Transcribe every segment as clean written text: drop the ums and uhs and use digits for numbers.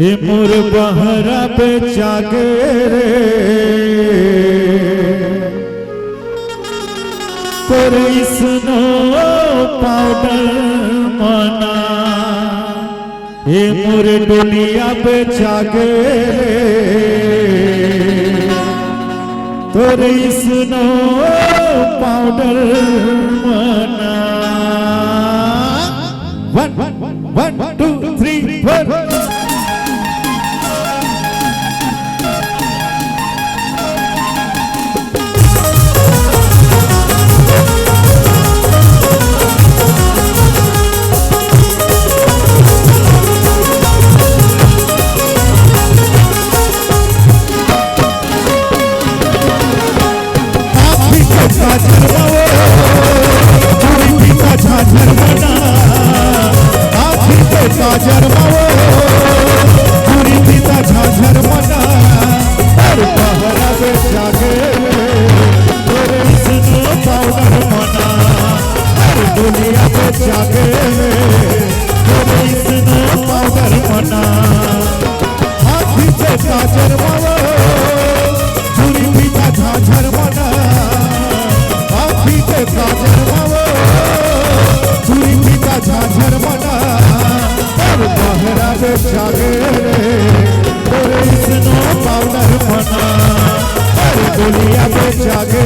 ए मोर बहरा पे जागे रे तोरे स्नो पाउडर मना ए मोर डोलिया पे जागे रे तोरे स्नो पाउडर मना 1 2 3 4 झाझर मावो पूरी पिता झाझर मना और बहरा पे जागे तोरे स्नो पाउडर मना और दुनिया पे जागे तोरे स्नो पाउडर मना आँखी पे झाझर मावो पूरी पिता झाझर मना आँखी पे झाझर मावो पूरी पिता झाझर मना बहरा पे जागे तोरे स्नो पाउडर मना और दुनिया पे जागे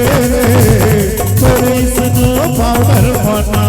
तोरे स्नो पाउडर मना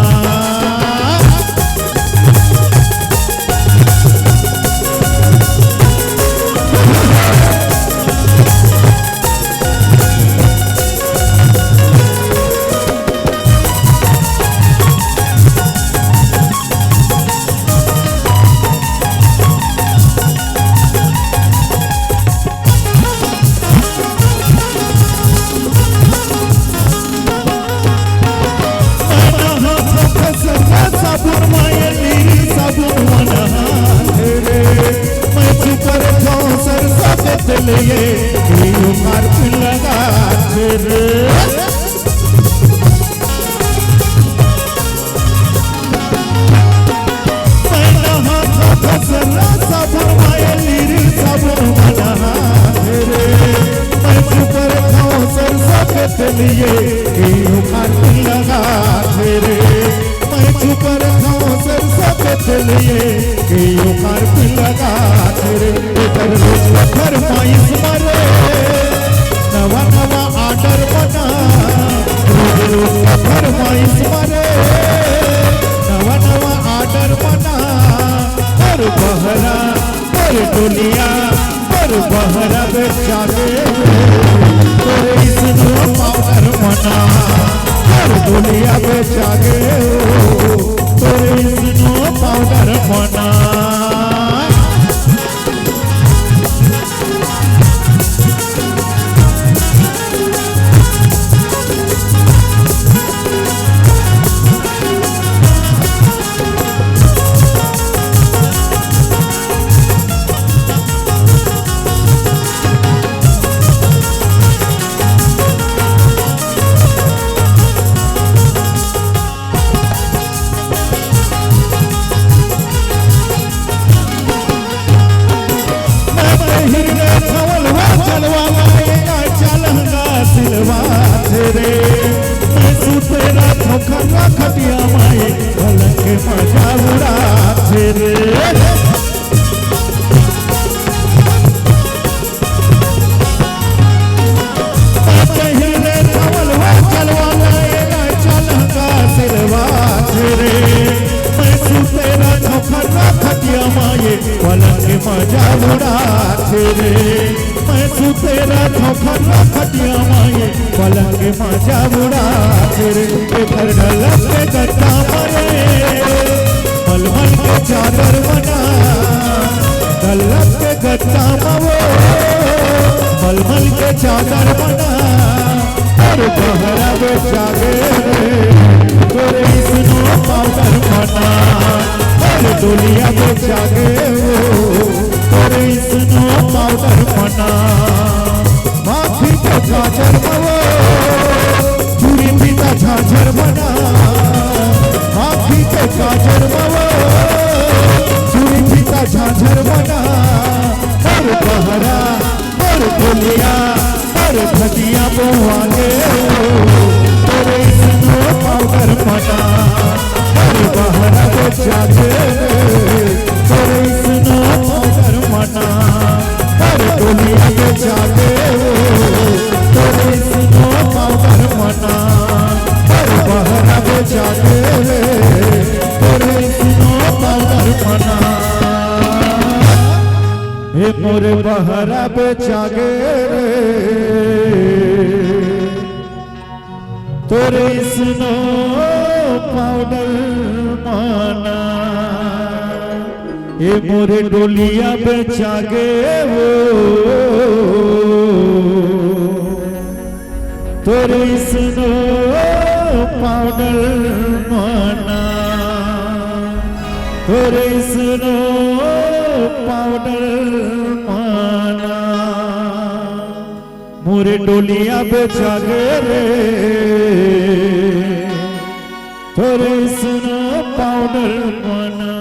दुनिया पर बहरा पे जागे तोरे स्नो पाउडर मना और दुनिया पे जागे तोरे स्नो पाउडर मना खटिया माए पलंग के मजा उड़ाते रे पहले चावल चलवा लाएगा चलंगा सिलवाते रे मैं सुतेरा ठोकरा खटिया माए पलंग के मजा उड़ाते रे मैं सुतेरा ठोकरा खटिया माए पलंग के मजा उड़ाते रे घर ढलक के गट्टा मारे मलमल के चादर बना ढलक के गट्टा मावो मलमल के चादर बना और बहरा पे जागे तोरे स्नो पाउडर मना और दुनिया पे जागे तोरे स्नो पाउडर मना माखी के झाझर मावो पूरी पिता झाझर मना आँखी के झाझर मावो पूरी पिता झाझर मना आगे तेरे स्नो पाउडर मना हर बहरा बेचा के तेरे स्नो पाउडर मना हर डोलिया बेचा के तेरे स्नो पाउडर मना हर बहरा बेचा के तेरे स्नो पाउडर मना हे मोरे बहरा बेचा गे तोरे स्नो पाउडर माना हे मोरे डोलिया बेचा गे वो तोरे स्नो पाउडर माना तोरे स्नो पाउडर माना मोरे डोलिया बेचा गे रे तोरे स्नो पाउडर माना।